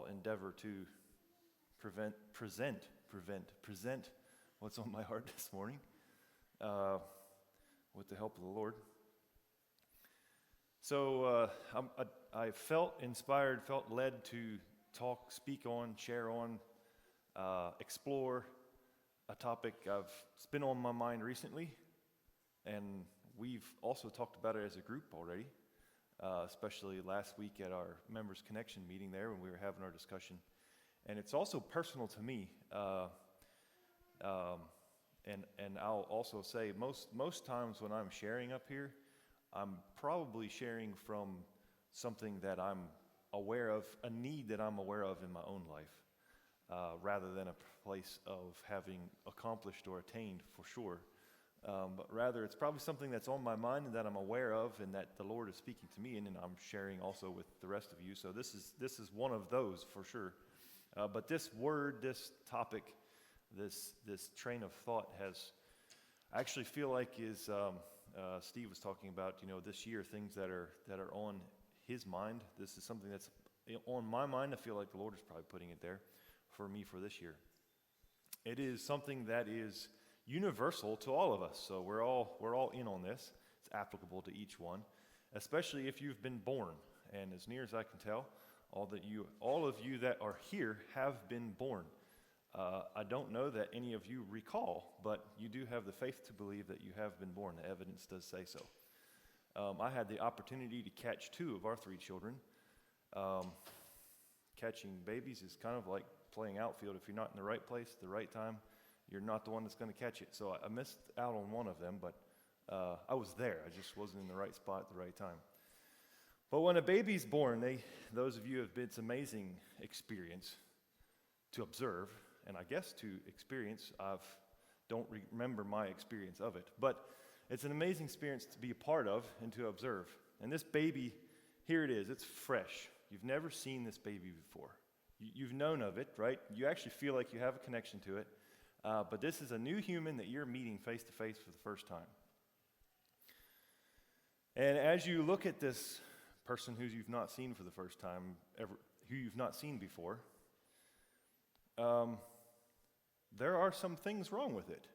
endeavor to present what's on my heart this morning with the help of the Lord. So I felt inspired, felt led to talk, speak on, share on, explore a topic it's been on my mind recently, and we've also talked about it as a group already, especially last week at our Members Connection meeting there when we were having our discussion. And it's also personal to me, and I'll also say most times when I'm sharing up here, I'm probably sharing from something that I'm aware of, a need that I'm aware of in my own life, rather than a place of having accomplished or attained for sure. But rather, it's probably something that's on my mind and that I'm aware of and that the Lord is speaking to me in, and I'm sharing also with the rest of you. So this is one of those for sure. But this word, this topic, this train of thought I actually feel like is, Steve was talking about, this year, things that are on his mind. This is something that's on my mind. I feel like the Lord is probably putting it there for me for this year. It is something that is universal to all of us. So we're all in on this. It's applicable to each one, especially if you've been born. And as near as I can tell, all of you that are here have been born. I don't know that any of you recall, but you do have the faith to believe that you have been born. The evidence does say so. I had the opportunity to catch 2 of our 3 children. Catching babies is kind of like playing outfield. If you're not in the right place at the right time, you're not the one that's going to catch it. So I missed out on one of them, but I was there. I just wasn't in the right spot at the right time. But when a baby's born, those of you have been, it's an amazing experience to observe, and I guess to experience. Don't remember my experience of it, but it's an amazing experience to be a part of and to observe. And this baby, here it is. It's fresh. You've never seen this baby before. You've known of it, right? You actually feel like you have a connection to it, but this is a new human that you're meeting face to face for the first time. And as you look at this person who you've not seen for the first time, who you've not seen before, there are some things wrong with it.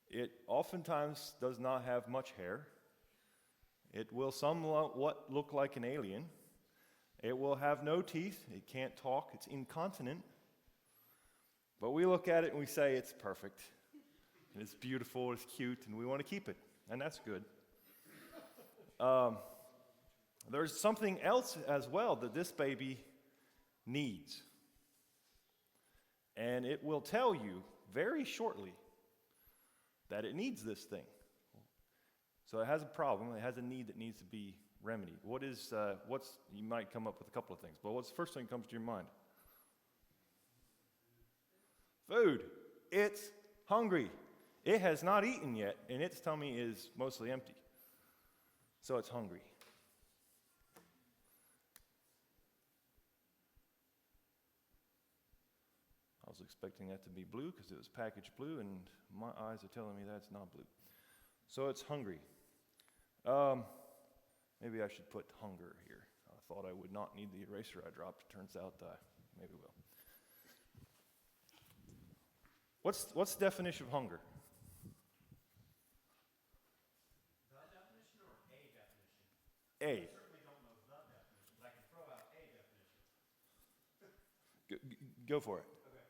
It oftentimes does not have much hair. It will somewhat look like an alien. It will have no teeth. It can't talk. It's incontinent. But we look at it and we say it's perfect. And it's beautiful. It's cute. And we want to keep it. And that's good. There's something else as well that this baby needs. And it will tell you very shortly that it needs this thing. So it has a problem. It has a need that needs to be remedied. You might come up with a couple of things, but what's the first thing that comes to your mind? Food. It's hungry. It has not eaten yet, and its tummy is mostly empty. So it's hungry. I was expecting that to be blue because it was packaged blue, and my eyes are telling me that's not blue. So it's hungry. Maybe I should put hunger here. I thought I would not need the eraser I dropped. It turns out I maybe will. What's the definition of hunger? The definition or a definition? A. I certainly don't know the definition, but I can throw out a definition. Go for it. Okay.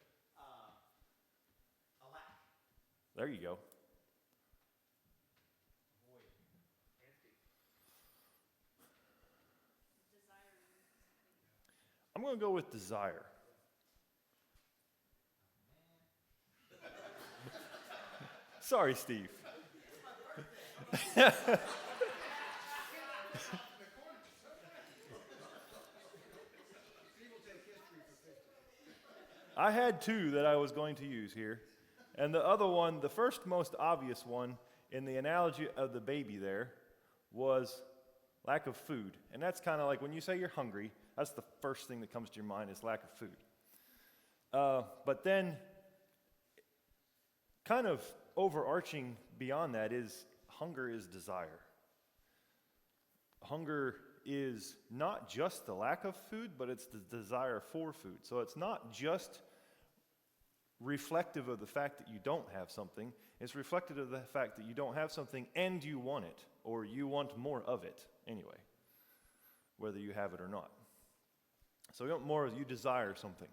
A lack. There you go. Void. Empty. Desire. I'm going to go with desire. Sorry, Steve. I had 2 that I was going to use here. And the other one, the first most obvious one in the analogy of the baby there, was lack of food. And that's kind of like when you say you're hungry, that's the first thing that comes to your mind is lack of food. But then, kind of overarching beyond that is hunger is desire. Hunger is not just the lack of food, but it's the desire for food. So it's not just reflective of the fact that you don't have something. It's reflective of the fact that you don't have something and you want it, or you want more of it anyway, whether you have it or not. So you want more, you desire something.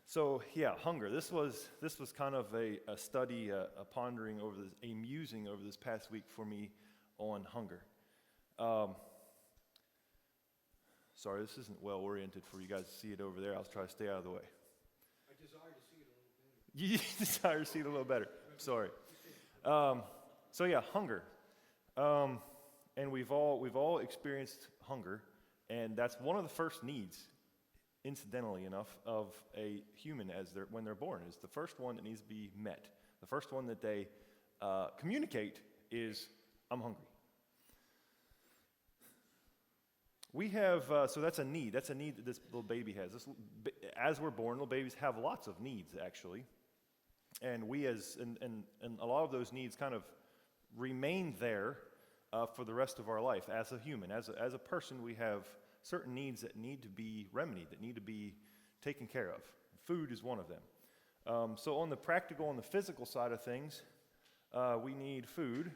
So yeah, hunger. This was kind of a study, a pondering over this, a musing over this past week for me on hunger. Sorry, this isn't well oriented for you guys to see it over there. I'll try to stay out of the way. I desire to see it a little better. You desire to see it a little better. Sorry. So yeah, hunger. And we've all experienced hunger, and that's one of the first needs, incidentally enough, of a human when they're born. Is the first one that needs to be met. The first one that they communicate is, "I'm hungry." We have, so that's a need. That's a need that this little baby has. As we're born, little babies have lots of needs, actually. And we and a lot of those needs kind of remain there for the rest of our life as a human. As a person, we have certain needs that need to be remedied, that need to be taken care of. Food is one of them. So on the practical, on the physical side of things, we need food.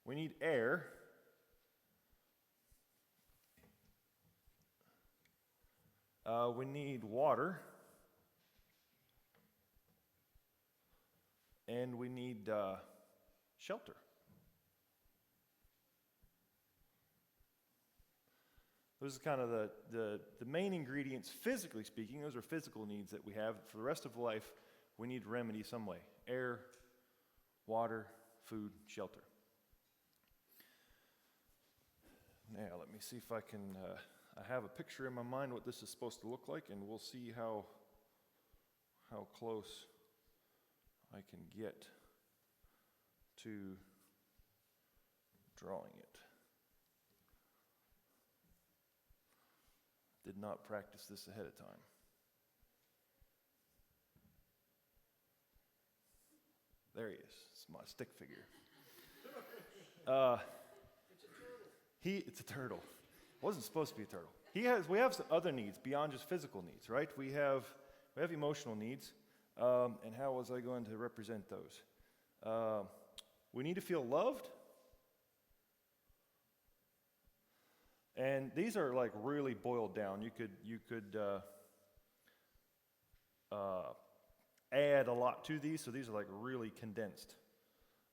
We need air. We need water, and we need shelter. Those are kind of the main ingredients, physically speaking. Those are physical needs that we have. For the rest of life, we need to remedy some way. Air, water, food, shelter. Now, let me see if I can... I have a picture in my mind what this is supposed to look like, and we'll see how close I can get to drawing it. Did not practice this ahead of time. There he is. It's my stick figure. It's a turtle. Wasn't supposed to be a turtle. We have some other needs beyond just physical needs, right? We have emotional needs, and how was I going to represent those? We need to feel loved, and these are like really boiled down. You could add a lot to these, so these are like really condensed.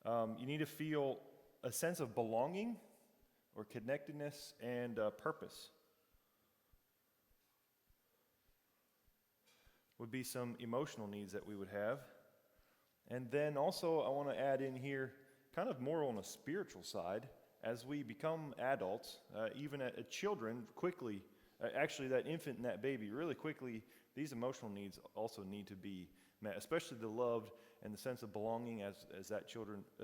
You need to feel a sense of belonging, or connectedness, and purpose. Would be some emotional needs that we would have. And then also I want to add in here kind of more on a spiritual side. As we become adults, even children quickly, actually that infant and that baby, really quickly, these emotional needs also need to be met, especially the loved and the sense of belonging as that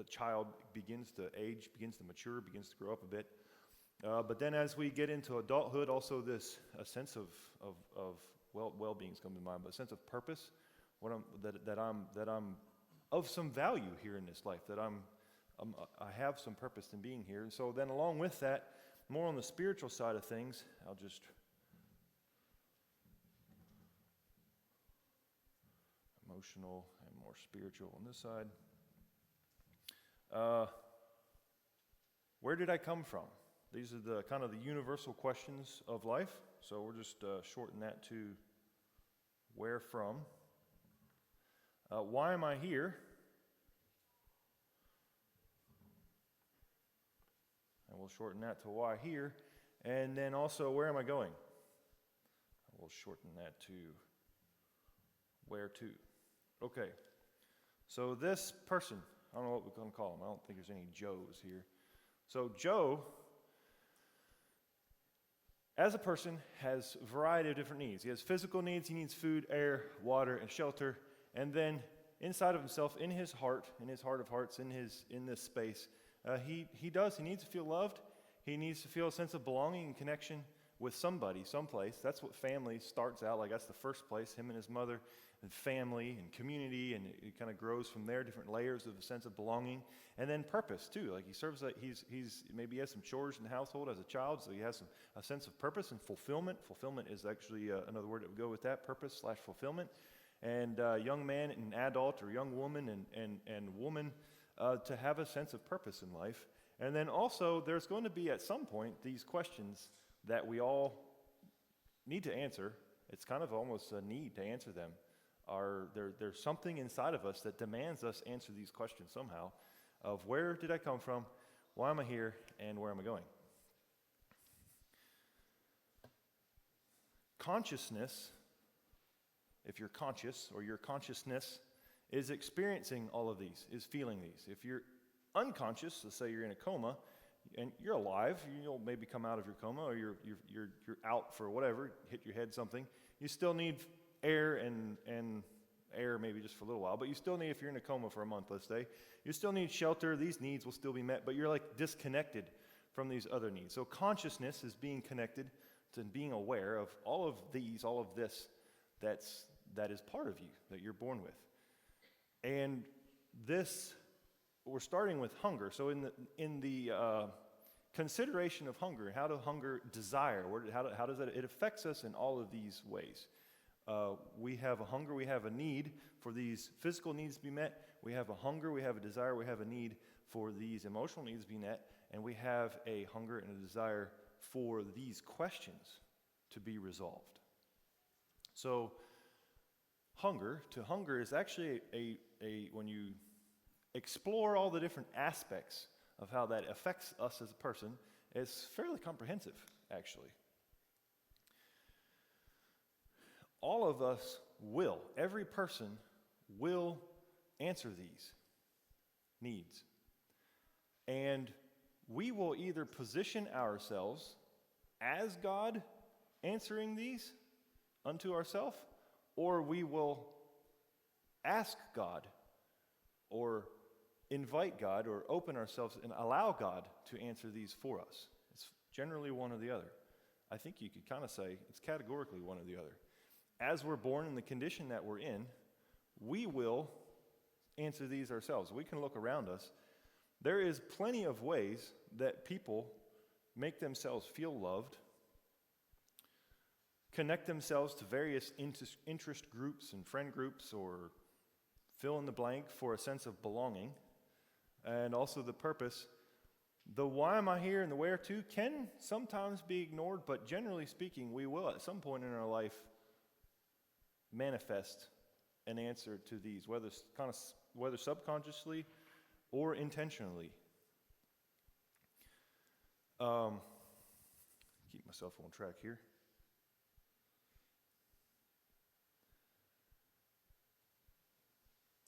child begins to age, begins to mature, begins to grow up a bit. But then as we get into adulthood, also a sense of well-being comes to mind, but a sense of purpose, that I'm of some value here in this life, that I have some purpose in being here. And so then along with that, more on the spiritual side of things, I'll just emotional and more spiritual on this side. Where did I come from? These are the kind of the universal questions of life. So we'll just shorten that to where from. Why am I here? And we'll shorten that to why here. And then also, where am I going? We'll shorten that to where to. Okay. So this person, I don't know what we're going to call him. I don't think there's any Joes here. So Joe, as a person, has a variety of different needs. He has physical needs. He needs food, air, water, and shelter. And then inside of himself, in his heart of hearts, in this space, he needs to feel loved. He needs to feel a sense of belonging and connection with somebody, someplace. That's what family starts out like. That's the first place, him and his mother, and family and community, and it kind of grows from there, different layers of a sense of belonging. And then purpose, too. Like he serves, he's maybe he has some chores in the household as a child, so he has a sense of purpose and fulfillment. Fulfillment is actually another word that would go with that, purpose/fulfillment. And young man and adult, or young woman and woman, to have a sense of purpose in life. And then also, there's going to be at some point these questions that we all need to answer. It's kind of almost a need to answer them. There's something inside of us that demands us answer these questions somehow, of where did I come from, why am I here, and where am I going? Consciousness, if you're conscious, or your consciousness is experiencing all of these, is feeling these. If you're unconscious, let's say you're in a coma, and you're alive, you'll maybe come out of your coma, or you're out for whatever, hit your head, something. You still need air and air maybe just for a little while, but you still need, if you're in a coma for a month, let's say, you still need shelter. These needs will still be met, but you're like disconnected from these other needs. So consciousness is being connected to being aware of all of these, all of this that is part of you, that you're born with. And this, we're starting with hunger. So in the consideration of hunger, how to hunger desire, how does that, it affects us in all of these ways. We have a hunger, we have a need for these physical needs to be met. We have a hunger, we have a desire, we have a need for these emotional needs to be met. And we have a hunger and a desire for these questions to be resolved. So to hunger is actually when you explore all the different aspects of how that affects us as a person, it's fairly comprehensive, actually. All of us every person will answer these needs. And we will either position ourselves as God answering these unto ourselves, or we will ask God, or invite God, or open ourselves and allow God to answer these for us. It's generally one or the other. I think you could kind of say it's categorically one or the other. As we're born in the condition that we're in, we will answer these ourselves. We can look around us. There is plenty of ways that people make themselves feel loved, connect themselves to various interest groups and friend groups, or fill in the blank for a sense of belonging, and also the purpose. The why am I here and the where to can sometimes be ignored, but generally speaking, we will at some point in our life manifest an answer to these, whether subconsciously or intentionally. Keep myself on track here.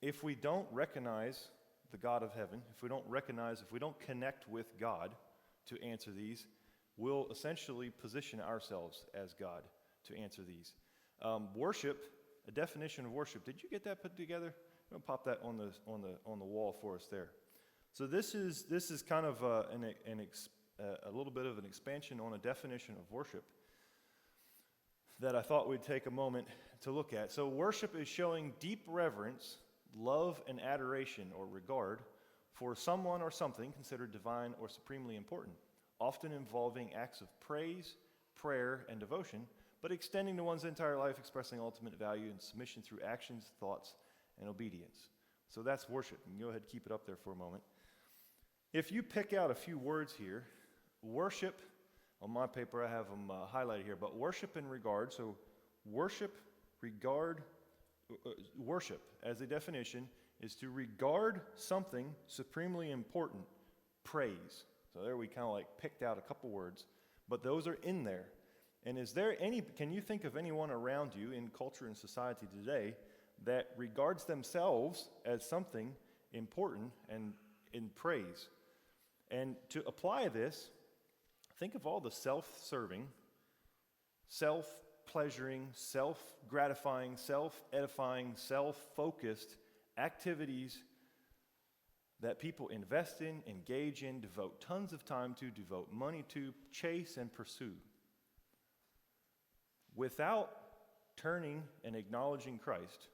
If we don't recognize the God of heaven, if we don't connect with God to answer these, we'll essentially position ourselves as God to answer these. Worship, a definition of worship. Did you get that put together? I'm going to pop that on the wall for us there. So this is kind of a little bit of an expansion on a definition of worship that I thought we'd take a moment to look at. So worship is showing deep reverence, love, and adoration or regard for someone or something considered divine or supremely important, often involving acts of praise, prayer, and devotion, but extending to one's entire life, expressing ultimate value and submission through actions, thoughts, and obedience. So that's worship. You can go ahead and keep it up there for a moment. If you pick out a few words here, worship, on my paper I have them highlighted here, but worship and regard. So worship as a definition is to regard something supremely important, praise. So there we kind of like picked out a couple words, but those are in there. And can you think of anyone around you in culture and society today that regards themselves as something important and in praise? And to apply this, think of all the self-serving, self-pleasuring, self-gratifying, self-edifying, self-focused activities that people invest in, engage in, devote tons of time to, devote money to, chase and pursue. without turning and acknowledging Christ,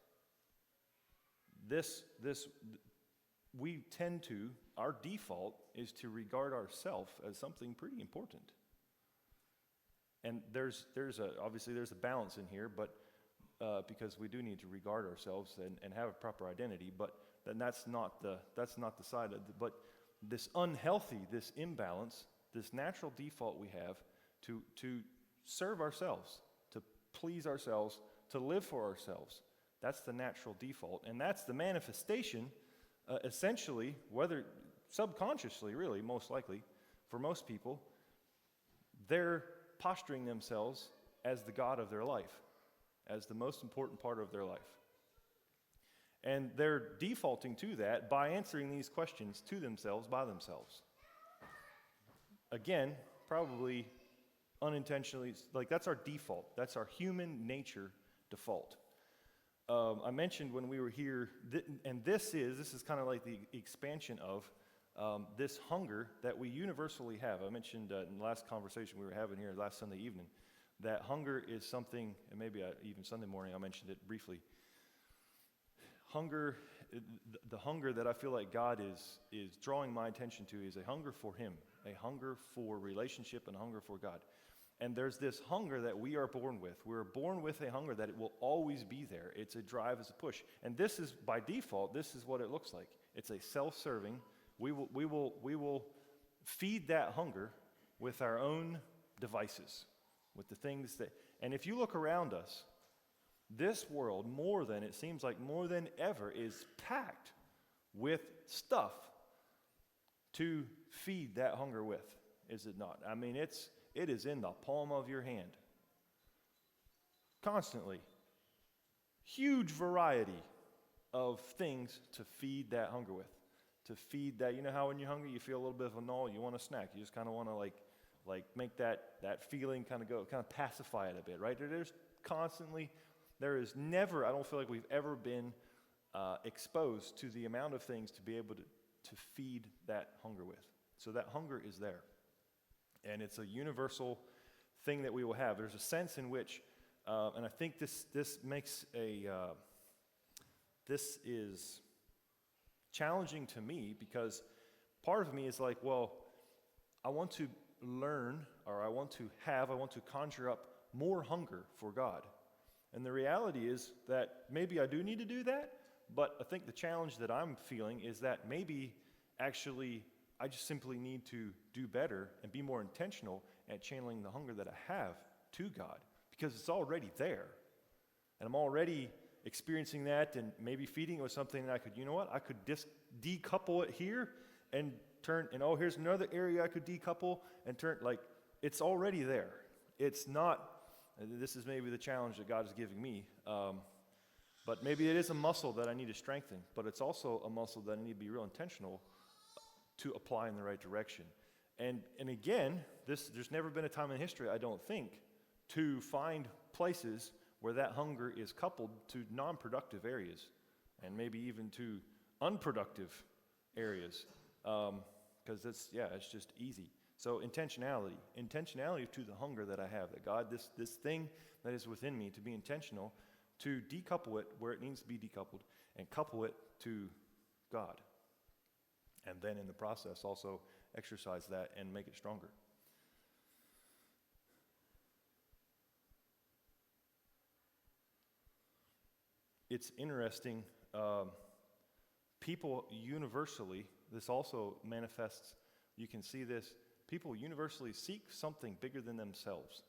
we tend to, our default is to regard ourselves as something pretty important. And obviously there's a balance in here, but because we do need to regard ourselves and have a proper identity, but then that's not the side of but this unhealthy, this imbalance, this natural default we have to serve ourselves, to please ourselves, to live for ourselves. That's the natural default, and that's the manifestation, essentially, whether subconsciously, really, most likely, for most people, they're posturing themselves as the God of their life, as the most important part of their life. And they're defaulting to that by answering these questions to themselves by themselves. Again, probably unintentionally, like that's our default. That's our human nature default. I mentioned when we were here, and this is kind of like the expansion of this hunger that we universally have. I mentioned in the last conversation we were having here last Sunday evening, that hunger is something, and maybe even Sunday morning I mentioned it briefly. Hunger, the hunger that I feel like God is drawing my attention to is a hunger for Him, a hunger for relationship and a hunger for God. And there's this hunger that we are born with. We're born with a hunger that it will always be there. It's a drive, it's a push. And this is, by default, this is what it looks like. It's a self-serving. We will feed that hunger with our own devices, with the things that, and if you look around us, this world, it seems like more than ever, is packed with stuff to feed that hunger with, is it not? I mean, it is in the palm of your hand. Constantly. Huge variety of things to feed that hunger with. To feed that, you know how when you're hungry, you feel a little bit of a gnaw, you want a snack. You just kind of want to like make that feeling kind of pacify it a bit, right? There is never, I don't feel like we've ever been exposed to the amount of things to be able to feed that hunger with. So that hunger is there. And it's a universal thing that we will have. There's a sense in which, and I think this is challenging to me, because part of me is like, well, I want to learn, or I want to conjure up more hunger for God. And the reality is that maybe I do need to do that, but I think the challenge that I'm feeling is that maybe actually I just simply need to do better and be more intentional at channeling the hunger that I have to God, because it's already there. And I'm already experiencing that and maybe feeding it with something that I could, I could decouple it here and here's another area I could decouple and it's already there. It's not, this is maybe the challenge that God is giving me, but maybe it is a muscle that I need to strengthen, but it's also a muscle that I need to be real intentional to apply in the right direction. And again, there's never been a time in history, I don't think, to find places where that hunger is coupled to non-productive areas, and maybe even to unproductive areas, because it's just easy. So intentionality to the hunger that I have, that God, this thing that is within me, to be intentional, to decouple it where it needs to be decoupled, and couple it to God. And then in the process also exercise that and make it stronger. It's interesting, people universally, this also manifests, you can see this, people universally seek something bigger than themselves.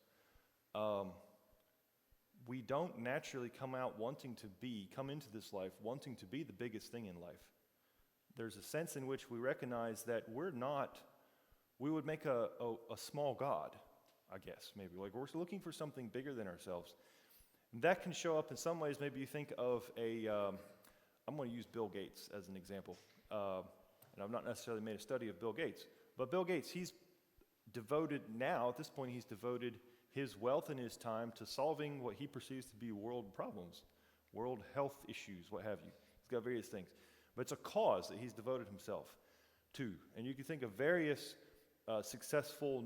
We don't naturally come into this life wanting to be the biggest thing in life. There's a sense in which we recognize that we would make a small God, I guess, maybe. Like we're looking for something bigger than ourselves. That can show up in some ways. Maybe you think of I'm going to use Bill Gates as an example. And I've not necessarily made a study of Bill Gates. But Bill Gates, he's devoted his wealth and his time to solving what he perceives to be world problems, world health issues, what have you. He's got various things. But it's a cause that he's devoted himself to. And you can think of various successful,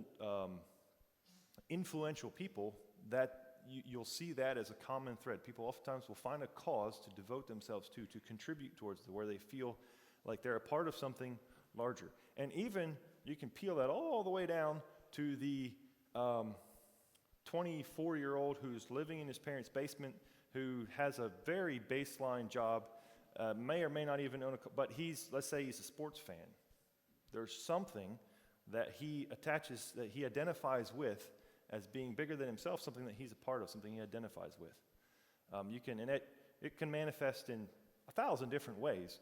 influential people that you'll see that as a common thread. People oftentimes will find a cause to devote themselves to contribute towards, where they feel like they're a part of something larger. And even you can peel that all the way down to the 24-year-old who's living in his parents' basement, who has a very baseline job, may or may not even own but let's say he's a sports fan. There's something that he identifies with as being bigger than himself, something that he's a part of, something he identifies with. It can manifest in 1,000 different ways,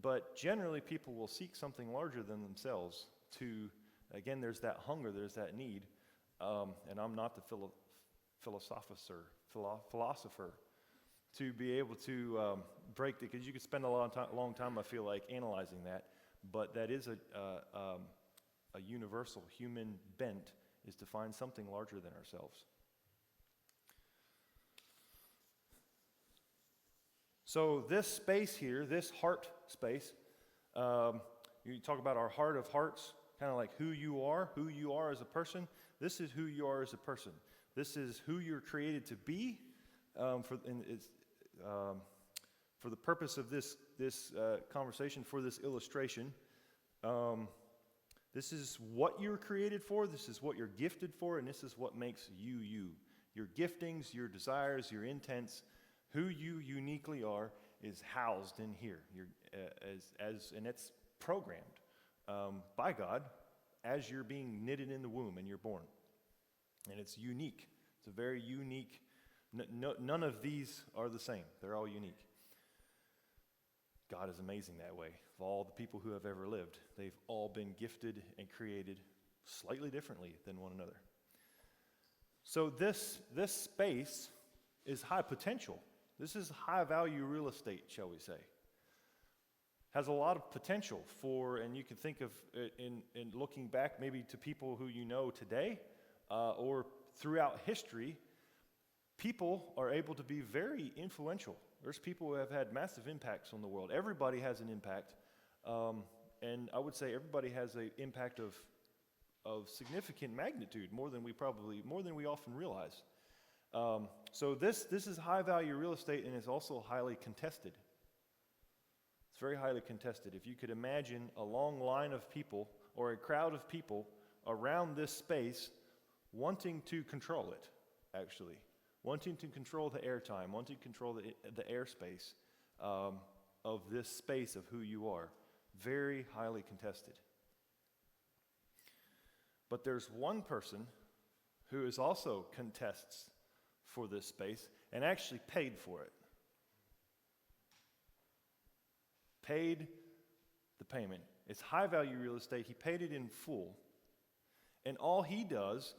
but generally people will seek something larger than themselves again, there's that hunger, there's that need, and I'm not the philosopher to be able to break it, because you could spend a long time, I feel like, analyzing that, but that is a universal human bent, is to find something larger than ourselves. So this space here, this heart space, you talk about our heart of hearts, kind of like who you are as a person. This is who you are as a person. This is who you're created to be. For the purpose of this conversation, for this illustration, this is what you're created for, this is what you're gifted for, and this is what makes you you. Your giftings, your desires, your intents, who you uniquely are is housed in here. And it's programmed by God as you're being knitted in the womb and you're born. And it's unique. It's a very unique. None of these are the same. They're all unique. God is amazing that way. Of all the people who have ever lived, they've all been gifted and created slightly differently than one another. So this space is high potential. This is high value real estate, shall we say. Has a lot of potential and you can think of in looking back maybe to people who you know today or throughout history, people are able to be very influential. There's people who have had massive impacts on the world. Everybody has an impact, and I would say everybody has an impact of significant magnitude, more than we often realize. So this is high value real estate, and it's also highly contested. It's very highly contested. If you could imagine a long line of people or a crowd of people around this space wanting to control it, actually. Wanting to control the airtime, wanting to control the airspace of this space of who you are. Very highly contested. But there's one person who is also contests for this space and actually paid for it. Paid the payment. It's high value real estate. He paid it in full. And all he does,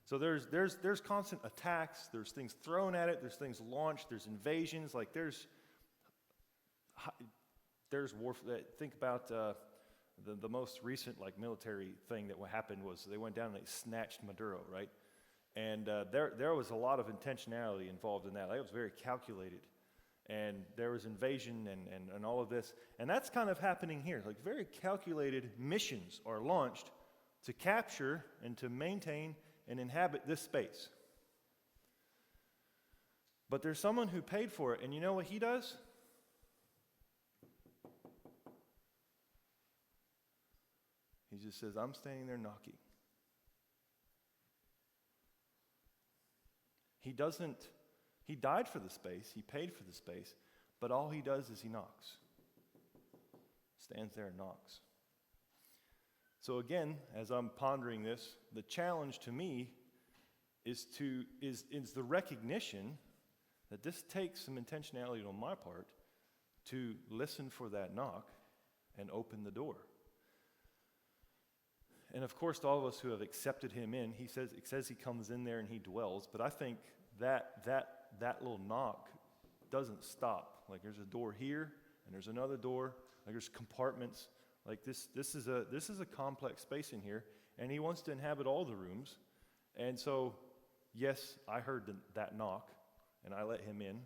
so there's constant attacks, there's things thrown at it, there's things launched, there's invasions, like there's warfare. Think about the most recent military thing that happened was they went down and they snatched Maduro, right? And there was a lot of intentionality involved in that. It was very calculated. And there was invasion and all of this. And that's kind of happening here. Like very calculated missions are launched to capture and to maintain and inhabit this space. But there's someone who paid for it, and you know what he does? He just says, I'm standing there knocking. He died for the space, he paid for the space, but all he does is he knocks. Stands there and knocks. So again, as I'm pondering this, the challenge to me is the recognition that this takes some intentionality on my part to listen for that knock and open the door. And of course, all of us who have accepted him in, it says he comes in there and he dwells, but I think that little knock doesn't stop. Like there's a door here and there's another door, like there's compartments. Like this is a complex space in here, and he wants to inhabit all the rooms. And so, yes, I heard that knock, and I let him in.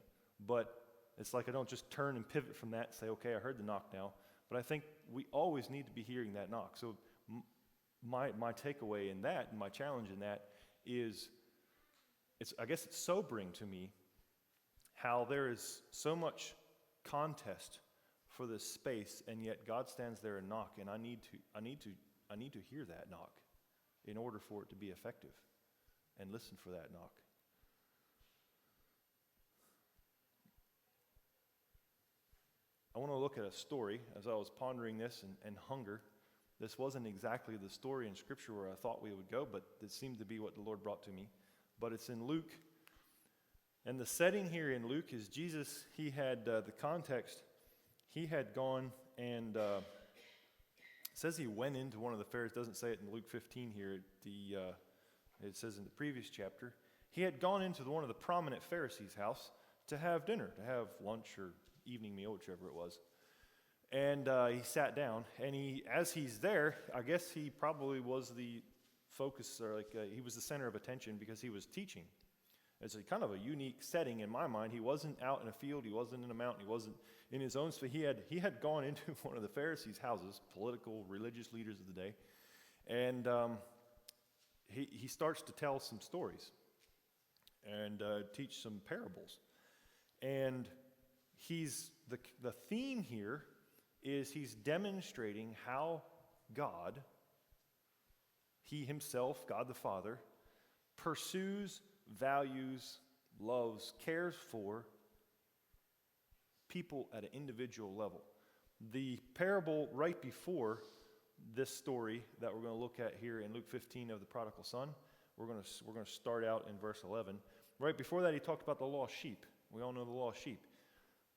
But it's like I don't just turn and pivot from that and say, okay, I heard the knock now. But I think we always need to be hearing that knock. So my takeaway in that, and my challenge in that, is I guess it's sobering to me how there is so much contest for this space, and yet God stands there and knock, and I need to hear that knock in order for it to be effective, and listen for that knock. I want to look at a story as I was pondering this and hunger. This wasn't exactly the story in Scripture where I thought we would go, but it seemed to be what the Lord brought to me. But it's in Luke. And the setting here in Luke is Jesus, he had the context, he had gone and it says he went into one of the Pharisees. It doesn't say it in Luke 15 here. It says in the previous chapter. He had gone into one of the prominent Pharisees' house to have dinner, to have lunch or evening meal, whichever it was. And he sat down, and as he's there, I guess he probably was the focus, or he was the center of attention because he was teaching. It's a kind of a unique setting in my mind. He wasn't out in a field, he wasn't in a mountain, he wasn't in his own space. He had gone into one of the Pharisees' houses, political, religious leaders of the day, and he starts to tell some stories and teach some parables. And the theme here is he's demonstrating how God, he himself, God the Father, pursues, values, loves, cares for people at an individual level. The parable right before this story that we're going to look at here in Luke 15 of the prodigal son, we're going to start out in verse 11. Right before that, he talked about the lost sheep. We all know the lost sheep.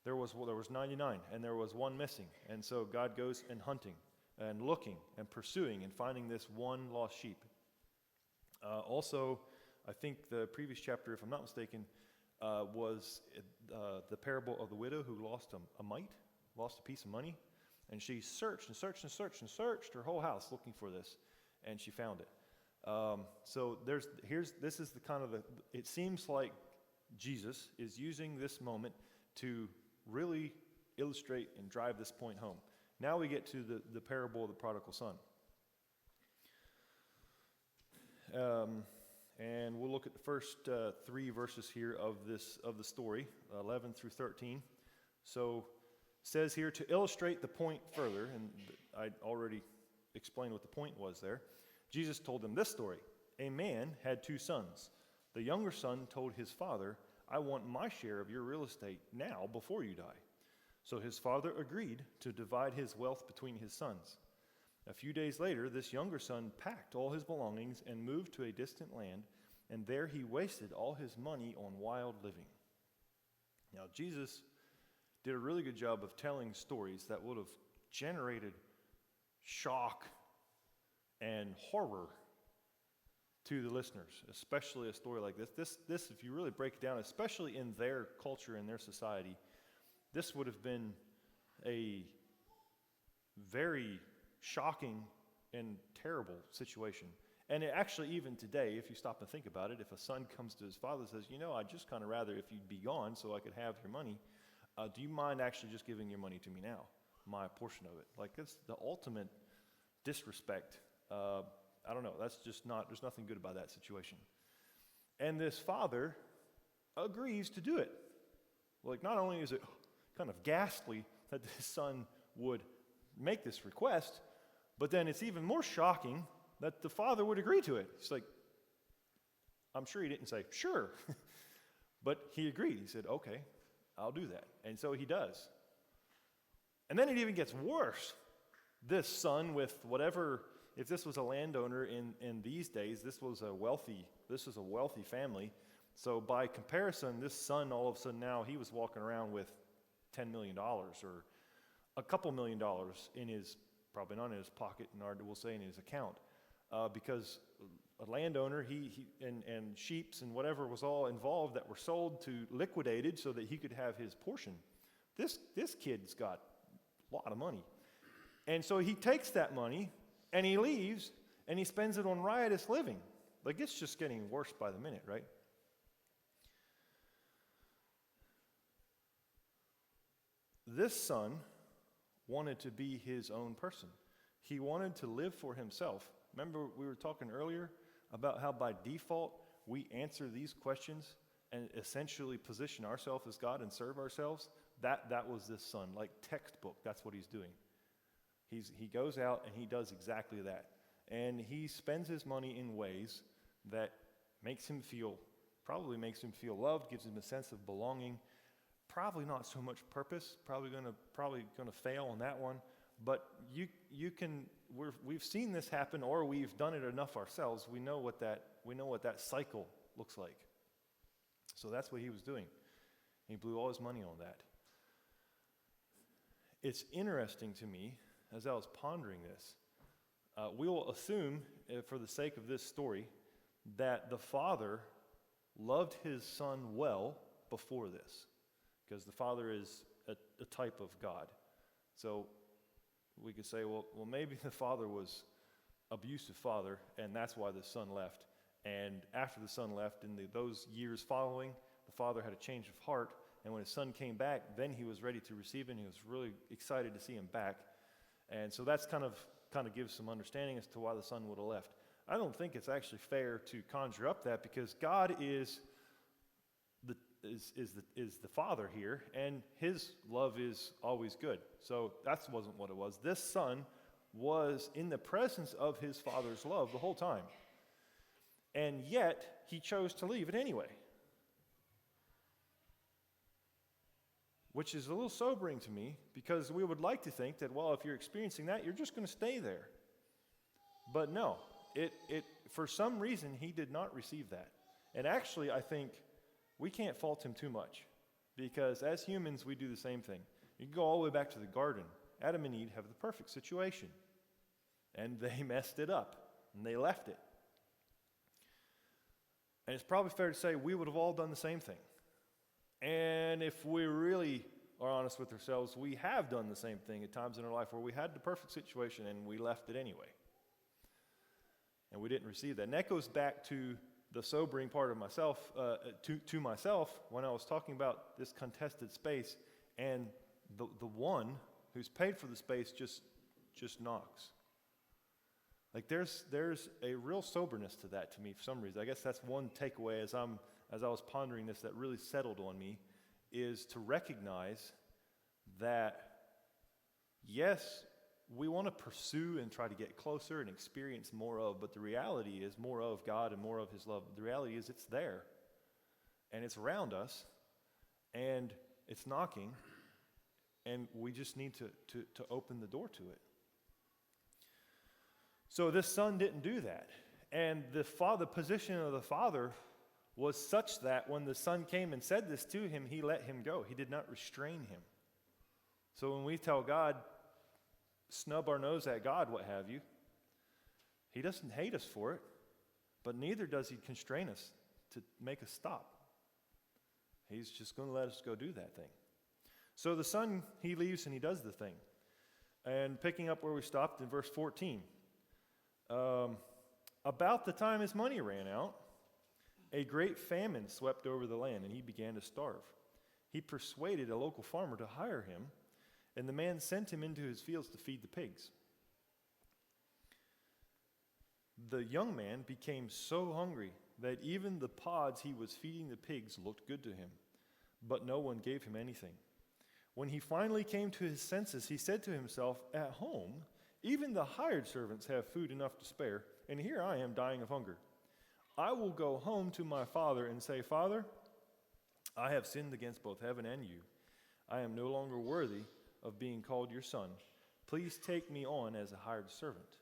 There was 99, and there was one missing. And so God goes and hunting and looking and pursuing and finding this one lost sheep. Also, I think the previous chapter, if I'm not mistaken, was the parable of the widow who lost a mite, lost a piece of money. And she searched and searched and searched and searched her whole house looking for this, and she found it. So this is the kind of it seems like Jesus is using this moment to really illustrate and drive this point home. Now we get to the parable of the prodigal son. And we'll look at the first 3 verses here of the story, 11 through 13. So it says here, to illustrate the point further, and I already explained what the point was there, Jesus told them this story. A man had 2 sons. The younger son told his father, I want my share of your real estate now before you die. So his father agreed to divide his wealth between his sons. A few days later, this younger son packed all his belongings and moved to a distant land, and there he wasted all his money on wild living. Now, Jesus did a really good job of telling stories that would have generated shock and horror to the listeners, especially a story like this. This, if you really break it down, especially in their culture, in their society, this would have been a very shocking and terrible situation. And it actually, even today, if you stop and think about it, if a son comes to his father and says, I'd just kind of rather if you'd be gone so I could have your money, do you mind actually just giving your money to me now, my portion of it? Like, it's the ultimate disrespect. I don't know, that's just not, there's nothing good about that situation. And this father agrees to do it. Like, not only is it kind of ghastly that his son would make this request, but then it's even more shocking that the father would agree to it. It's like, I'm sure he didn't say, sure, but he agreed. He said, okay, I'll do that. And so he does. And then it even gets worse. This son with whatever, if this was a landowner in these days, this was a wealthy family. So by comparison, this son, all of a sudden now, he was walking around with $10 million or a couple $1 million in his, probably not in his pocket, we'll say in his account. Because a landowner, he and sheeps and whatever was all involved that were sold to liquidated so that he could have his portion. This kid's got a lot of money. And so he takes that money and he leaves and he spends it on riotous living. Like, it's just getting worse by the minute, right? This son wanted to be his own person. He wanted to live for himself. Remember, we were talking earlier about how by default we answer these questions and essentially position ourselves as God and serve ourselves, that was this son. Like textbook, that's what he's doing. He goes out and he does exactly that. And he spends his money in ways that probably makes him feel loved, gives him a sense of belonging. Probably not so much purpose. Probably gonna fail on that one. But we've seen this happen, or we've done it enough ourselves. We know what that cycle looks like. So that's what he was doing. He blew all his money on that. It's interesting to me, as I was pondering this, we'll assume, for the sake of this story, that the father loved his son well before this, because the father is a type of God. So we could say, well, maybe the father was abusive father, and that's why the son left. And after the son left, in those years following, the father had a change of heart, and when his son came back, then he was ready to receive him. He was really excited to see him back. And so that's kind of gives some understanding as to why the son would have left. I don't think it's actually fair to conjure up that, because God is the father here, and his love is always good. So that wasn't what it was. This son was in the presence of his father's love the whole time. And yet, he chose to leave it anyway. Which is a little sobering to me, because we would like to think that, well, if you're experiencing that, you're just going to stay there. But no, for some reason, he did not receive that. And actually, I think we can't fault him too much, because as humans, we do the same thing. You can go all the way back to the garden. Adam and Eve have the perfect situation, and they messed it up, and they left it. And it's probably fair to say we would have all done the same thing. And if we really are honest with ourselves, we have done the same thing at times in our life where we had the perfect situation and we left it anyway. And we didn't receive that. And that goes back to the sobering part of myself, to myself, when I was talking about this contested space, and the one who's paid for the space just knocks. Like there's a real soberness to that to me for some reason. I guess that's one takeaway as I was pondering this that really settled on me, is to recognize that, yes, we want to pursue and try to get closer and experience more of, but the reality is more of God and more of his love. The reality is it's there, and it's around us, and it's knocking, and we just need to open the door to it. So this son didn't do that. And the position of the father was such that when the son came and said this to him, he let him go. He did not restrain him. So when we tell God, snub our nose at God, what have you, he doesn't hate us for it, but neither does he constrain us to make us stop. He's just going to let us go do that thing. So the son, he leaves and he does the thing. And picking up where we stopped in verse 14, about the time his money ran out, a great famine swept over the land, and he began to starve. He persuaded a local farmer to hire him, and the man sent him into his fields to feed the pigs. The young man became so hungry that even the pods he was feeding the pigs looked good to him, but no one gave him anything. When he finally came to his senses, he said to himself, "At home, even the hired servants have food enough to spare, and here I am dying of hunger. I will go home to my father and say, 'Father, I have sinned against both heaven and you. I am no longer worthy of being called your son. Please take me on as a hired servant.'"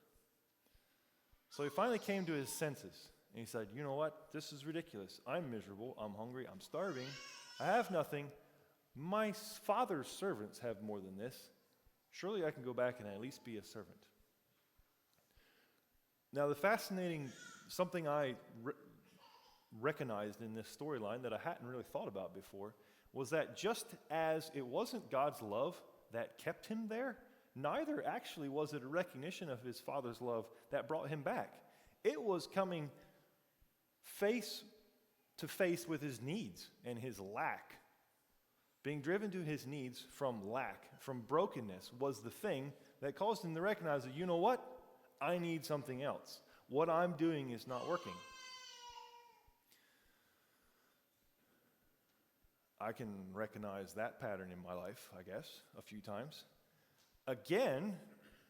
So he finally came to his senses, and he said, "You know what? This is ridiculous. I'm miserable. I'm hungry. I'm starving. I have nothing. My father's servants have more than this. Surely I can go back and at least be a servant." Now, the fascinating, something I recognized in this storyline that I hadn't really thought about before, was that just as it wasn't God's love that kept him there, neither actually was it a recognition of his father's love that brought him back. It was coming face to face with his needs and his lack. Being driven to his needs from lack, from brokenness, was the thing that caused him to recognize that, you know what? I need something else. What I'm doing is not working. I can recognize that pattern in my life, I guess, a few times. Again,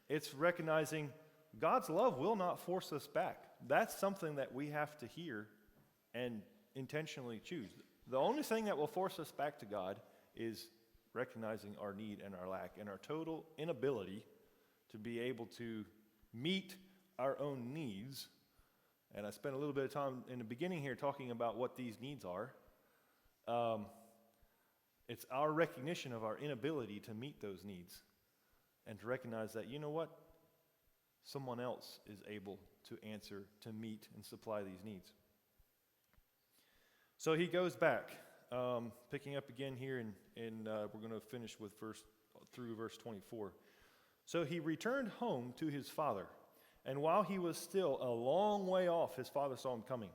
it's recognizing God's love will not force us back. That's something that we have to hear and intentionally choose. The only thing that will force us back to God is recognizing our need and our lack and our total inability to be able to meet our own needs. And I spent a little bit of time in the beginning here talking about what these needs are. It's our recognition of our inability to meet those needs and to recognize that, you know what? Someone else is able to answer, to meet, and supply these needs. So he goes back, picking up again here, and we're going to finish with through verse 24. So he returned home to his father, and while he was still a long way off, his father saw him coming.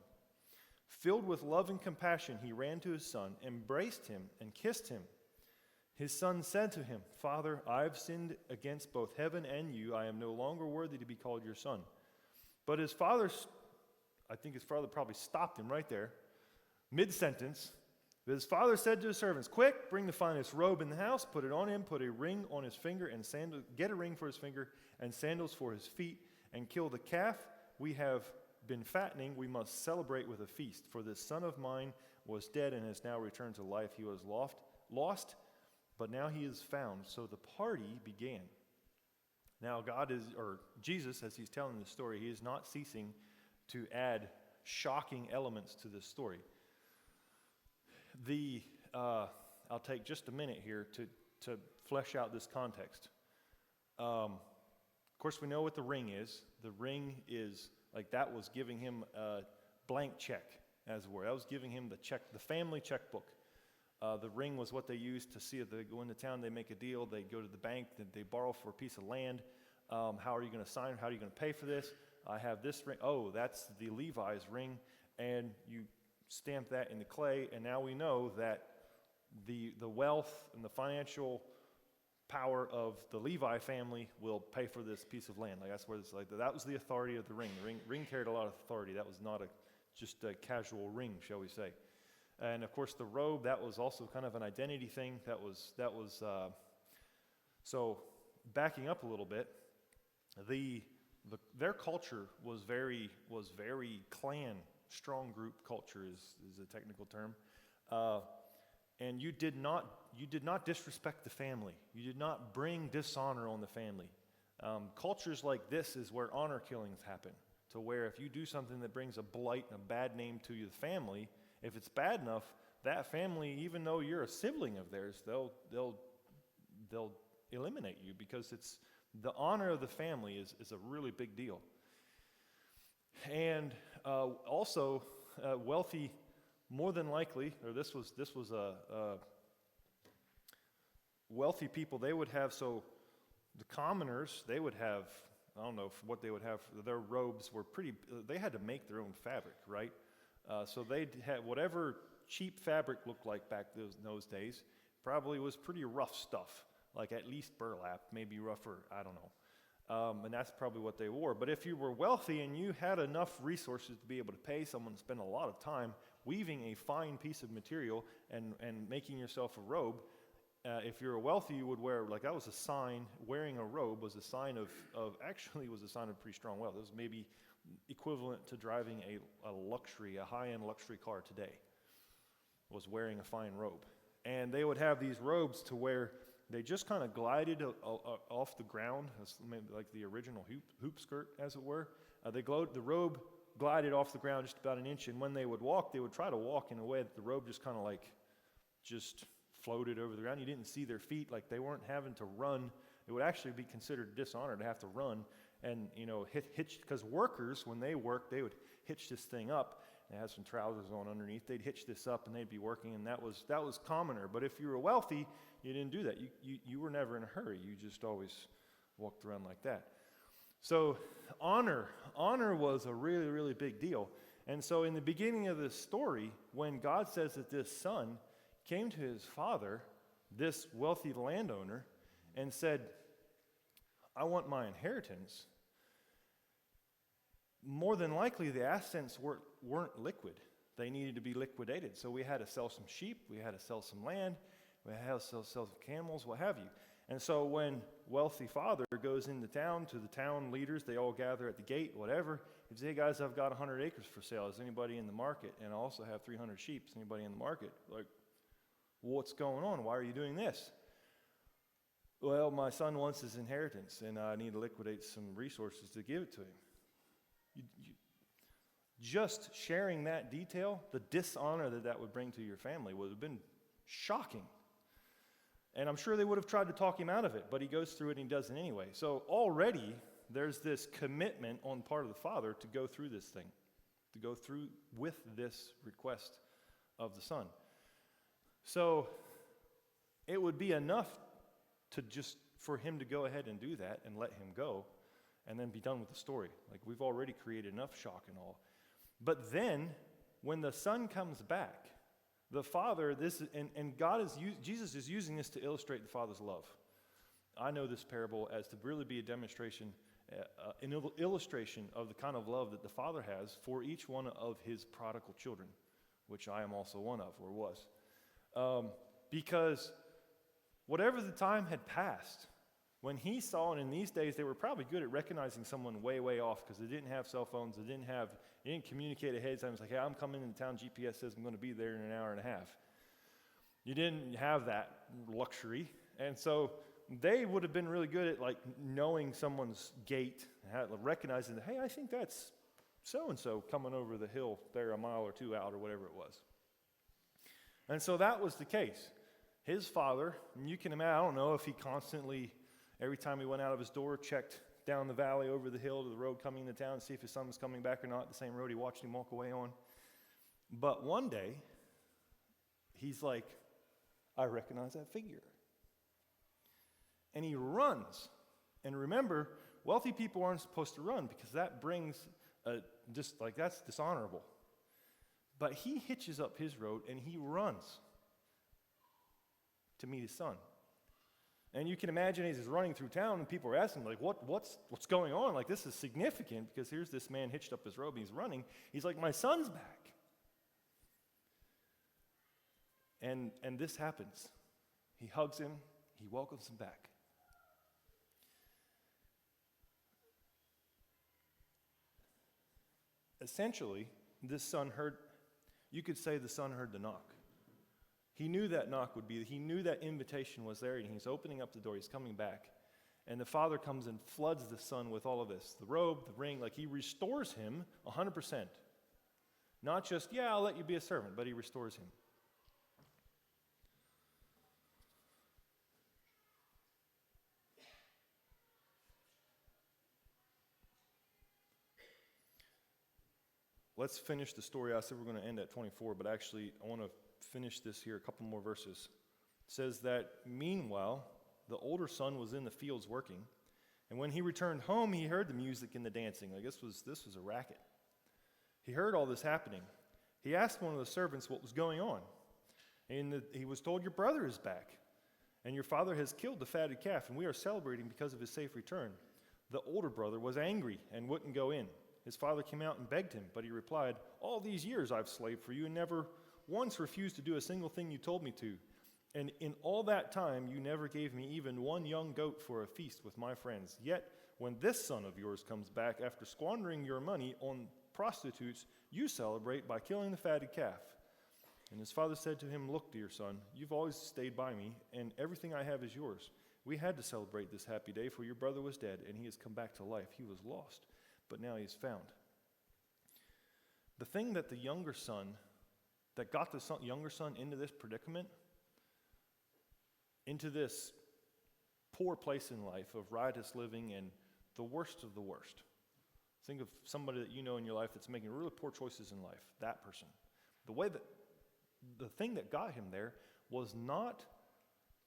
Filled with love and compassion, he ran to his son, embraced him, and kissed him. His son said to him, "Father, I have sinned against both heaven and you. I am no longer worthy to be called your son." But I think his father probably stopped him right there, mid-sentence. But his father said to his servants, "Quick, bring the finest robe in the house, put it on him, put a ring on his finger, and get a ring for his finger, and sandals for his feet, and kill the calf we have been fattening. We must celebrate with a feast. For this son of mine was dead and has now returned to life. He was lost, but now he is found." So the party began. Now Jesus, as he's telling the story, he is not ceasing to add shocking elements to this story. I'll take just a minute here to flesh out this context. Of course, we know what the ring is. The ring is like that was giving him a blank check, as it were. That was giving him the family checkbook. The ring was what they used to see if they go into town, they make a deal, they go to the bank, they borrow for a piece of land. How are you going to sign? How are you going to pay for this? I have this ring. Oh, that's the Levi's ring. And you stamp that in the clay, and now we know that the wealth and the financial power of the Levi family will pay for this piece of land. Like that's where it's like that was the authority of the ring. The ring carried a lot of authority. That was not just a casual ring, shall we say. And of course, the robe, that was also kind of an identity thing. So backing up a little bit, their culture was very clan, strong group culture is a technical term. And you did not disrespect the family. You did not bring dishonor on the family. Cultures like this is where honor killings happen, to where if you do something that brings a blight and a bad name to your family, if it's bad enough, that family, even though you're a sibling of theirs, they'll eliminate you because it's the honor of the family is a really big deal. And also, wealthy, more than likely, or this was a wealthy people. They would have the commoners. They would have, I don't know what they would have. Their robes were pretty. They had to make their own fabric, right? So they'd have whatever cheap fabric looked like back in those days. Probably was pretty rough stuff, like at least burlap, maybe rougher. I don't know. And that's probably what they wore. But if you were wealthy and you had enough resources to be able to pay someone to spend a lot of time weaving a fine piece of material and making yourself a robe, if you're wealthy, you would wear, like that was a sign, wearing a robe was a sign was a sign of pretty strong wealth. It was maybe equivalent to driving a high-end luxury car today, was wearing a fine robe. And they would have these robes to where they just kind of glided off the ground, like the original hoop skirt, as it were. The robe glided off the ground just about an inch, and when they would walk, they would try to walk in a way that the robe just kind of just floated over the ground. You didn't see their feet, like they weren't having to run. It would actually be considered dishonor to have to run and hitch, because workers, when they worked, they would hitch this thing up. They had some trousers on underneath. They'd hitch this up and they'd be working, and that was commoner. But if you were wealthy, you didn't do that. You were never in a hurry. You just always walked around like that. So honor was a really, really big deal. And so in the beginning of this story, when God says that this son came to his father, this wealthy landowner, and said, "I want my inheritance," more than likely the assets weren't liquid. they needed to be liquidated. So we had to sell some sheep, we had to sell some land, we had to sell some camels, what have you. And so when wealthy father goes into town to the town leaders, they all gather at the gate, whatever. He says, hey guys, I've got 100 acres for sale. Is anybody in the market? And I also have 300 sheep. Is anybody in the market? Like, what's going on? Why are you doing this? Well, my son wants his inheritance, and I need to liquidate some resources to give it to him. Just sharing that detail, the dishonor that would bring to your family would have been shocking. And I'm sure they would have tried to talk him out of it, but he goes through it and he does it anyway. So already there's this commitment on the part of the father to go through this thing, to go through with this request of the son. So it would be enough to just for him to go ahead and do that and let him go and then be done with the story. Like, we've already created enough shock and all. But then when the son comes back, the father, Jesus is using this to illustrate the father's love. I know this parable as to really be a demonstration, an illustration of the kind of love that the father has for each one of his prodigal children, which I am also one of, or was. Because whatever the time had passed, when he saw, and in these days they were probably good at recognizing someone way, way off because they didn't have cell phones, they didn't communicate ahead of time. It's like, hey, I'm coming into town, GPS says I'm going to be there in an hour and a half. You didn't have that luxury, and so they would have been really good at like knowing someone's gait, recognizing that, hey, I think that's so-and-so coming over the hill there a mile or two out or whatever it was. And so that was the case. His father, and you can imagine, I don't know if he constantly, every time he went out of his door, checked down the valley over the hill to the road coming into town to see if his son was coming back or not, the same road he watched him walk away on. But one day, he's like, I recognize that figure. And he runs. And remember, wealthy people aren't supposed to run because that brings, that's dishonorable. But he hitches up his road and he runs to meet his son. And you can imagine as he's running through town and people are asking, like, what's going on? Like, this is significant because here's this man hitched up his robe and he's running. He's like, my son's back. And this happens. He hugs him. He welcomes him back. Essentially, this son heard, you could say the son heard the knock. He knew that knock would be, he knew that invitation was there, and he's opening up the door, he's coming back. And the father comes and floods the son with all of this, the robe, the ring, like he restores him 100%. Not just, yeah, I'll let you be a servant, but he restores him. Let's finish the story. I said we're going to end at 24, but actually I want to finish this here, a couple more verses. It says that, meanwhile, the older son was in the fields working, and when he returned home, he heard the music and the dancing. Like this was a racket. He heard all this happening. He asked one of the servants what was going on, and he was told, your brother is back, and your father has killed the fatted calf, and we are celebrating because of his safe return. The older brother was angry and wouldn't go in. His father came out and begged him, but he replied, all these years I've slaved for you and never once refused to do a single thing you told me to. And in all that time, you never gave me even one young goat for a feast with my friends. Yet, when this son of yours comes back after squandering your money on prostitutes, you celebrate by killing the fatted calf. And his father said to him, look, dear son, you've always stayed by me, and everything I have is yours. We had to celebrate this happy day, for your brother was dead, and he has come back to life. He was lost, but now he is found. The thing that the younger son, that got the younger son into this predicament, into this poor place in life of riotous living and the worst of the worst. Think of somebody that you know in your life that's making really poor choices in life, that person. The thing that got him there was not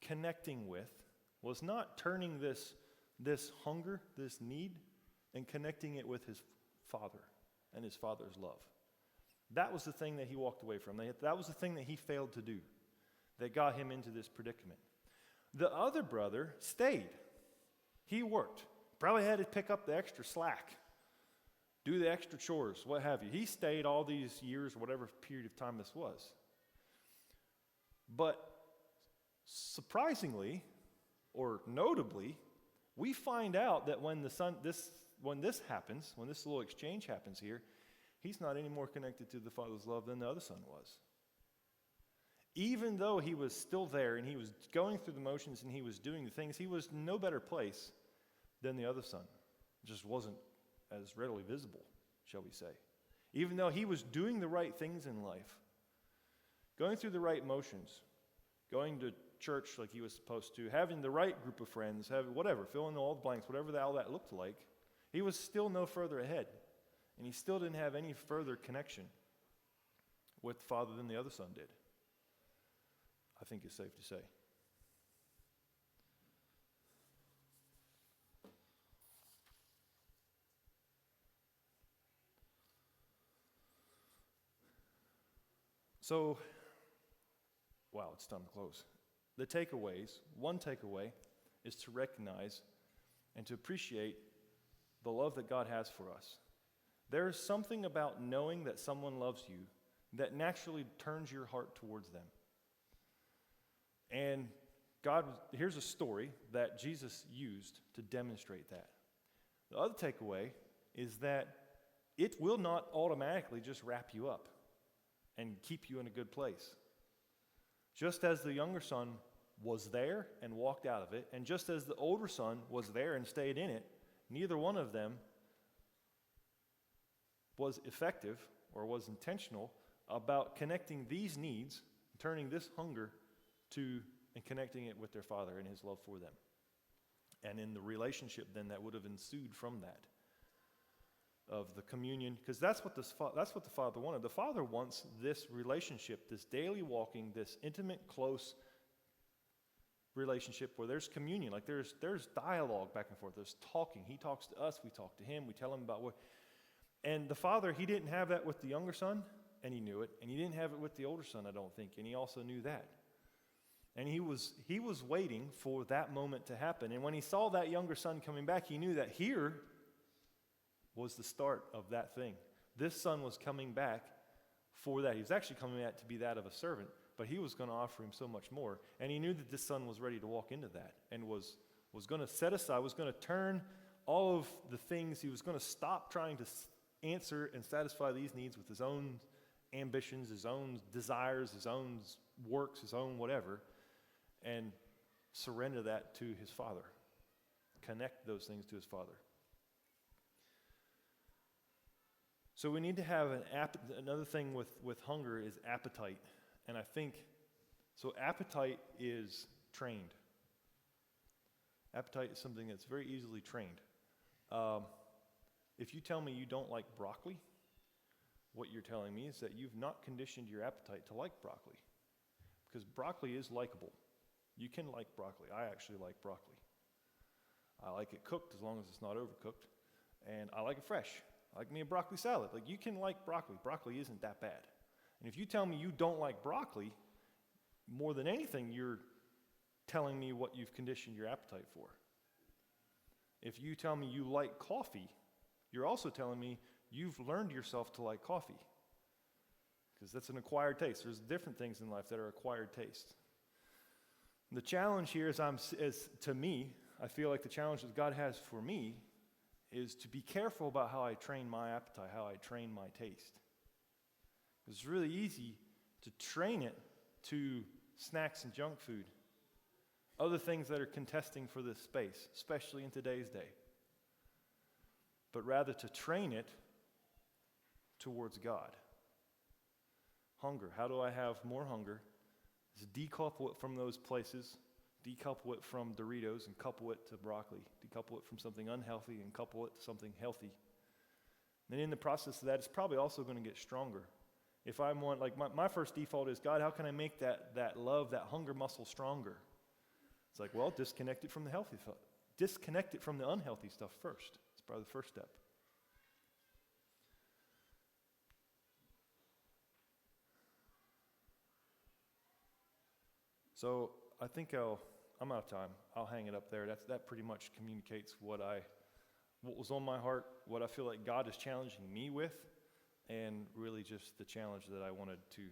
connecting with, was not turning this hunger, this need, and connecting it with his father and his father's love. That was the thing that he walked away from. That was the thing that he failed to do that got him into this predicament. The other brother stayed. He worked. Probably had to pick up the extra slack. do the extra chores, what have you. He stayed all these years, whatever period of time this was. But surprisingly, or notably, we find out that when this happens, when this little exchange happens here, he's not any more connected to the Father's love than the other son was. Even though he was still there and he was going through the motions and he was doing the things, he was in no better place than the other son. Just wasn't as readily visible, shall we say. Even though he was doing the right things in life, going through the right motions, going to church like he was supposed to, having the right group of friends, having whatever, fill in all the blanks, whatever all that looked like, he was still no further ahead. And he still didn't have any further connection with the Father than the other son did. I think it's safe to say. So, wow, it's time to close. The takeaways, one takeaway is to recognize and to appreciate the love that God has for us. There is something about knowing that someone loves you that naturally turns your heart towards them. And God, here's a story that Jesus used to demonstrate that. The other takeaway is that it will not automatically just wrap you up and keep you in a good place. Just as the younger son was there and walked out of it, and just as the older son was there and stayed in it, neither one of them was effective or was intentional about connecting these needs, turning this hunger to and connecting it with their Father and his love for them. And in the relationship then that would have ensued from that, of the communion, because that's what the Father wanted. The Father wants this relationship, this daily walking, this intimate, close relationship where there's communion, like there's dialogue back and forth, there's talking. He talks to us, we talk to him, we tell him about what. And the Father, he didn't have that with the younger son, and he knew it, and he didn't have it with the older son, I don't think, and he also knew that. And he was waiting for that moment to happen. And when he saw that younger son coming back, he knew that here was the start of that thing. This son was coming back for that. He was actually coming back to be that of a servant, but he was going to offer him so much more. And he knew that this son was ready to walk into that and was going to set aside, was going to turn all of the things, he was going to stop trying to answer and satisfy these needs with his own ambitions, his own desires, his own works, his own whatever, and surrender that to his Father. Connect those things to his Father. So we need to have another thing with hunger is appetite. And I think, so appetite is trained. Appetite is something that's very easily trained. If you tell me you don't like broccoli, what you're telling me is that you've not conditioned your appetite to like broccoli. Because broccoli is likable. You can like broccoli. I actually like broccoli. I like it cooked as long as it's not overcooked. And I like it fresh. I like me a broccoli salad. Like, you can like broccoli. Broccoli isn't that bad. And if you tell me you don't like broccoli, more than anything, you're telling me what you've conditioned your appetite for. If you tell me you like coffee, you're also telling me you've learned yourself to like coffee. Because that's an acquired taste. There's different things in life that are acquired taste. The challenge here is to me, I feel like the challenge that God has for me is to be careful about how I train my appetite, how I train my taste. It's really easy to train it to snacks and junk food, other things that are contesting for this space, especially in today's day. But rather to train it towards God. Hunger. How do I have more hunger? Is decouple it from those places, decouple it from Doritos and couple it to broccoli, decouple it from something unhealthy and couple it to something healthy. And in the process of that, it's probably also going to get stronger. If I want, like my first default is, God, how can I make that love, that hunger muscle stronger? It's like, well, disconnect it from the healthy stuff. Disconnect it from the unhealthy stuff first. It's probably the first step. So I think I'm out of time. I'll hang it up there. That pretty much communicates what I what was on my heart, what I feel like God is challenging me with, and really just the challenge that I wanted to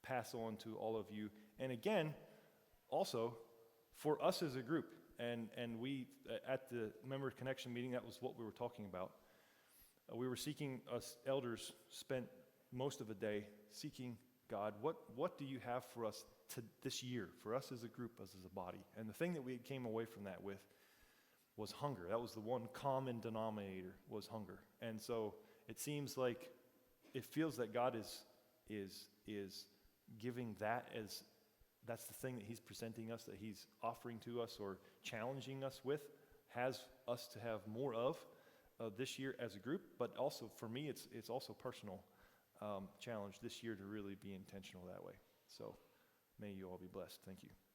pass on to all of you. And again, also for us as a group, and we, at the Member Connection meeting, that was what we were talking about. We were seeking, us elders spent most of the day seeking God, what do you have for us this year, for us as a group, us as a body? And the thing that we came away from that with was hunger. That was the one common denominator, was hunger. And so it seems like, it feels that God is giving that as, that's the thing that he's presenting us, that he's offering to us or challenging us with, has us to have more of this year as a group. But also for me, it's also personal challenge this year to really be intentional that way. So may you all be blessed. Thank you.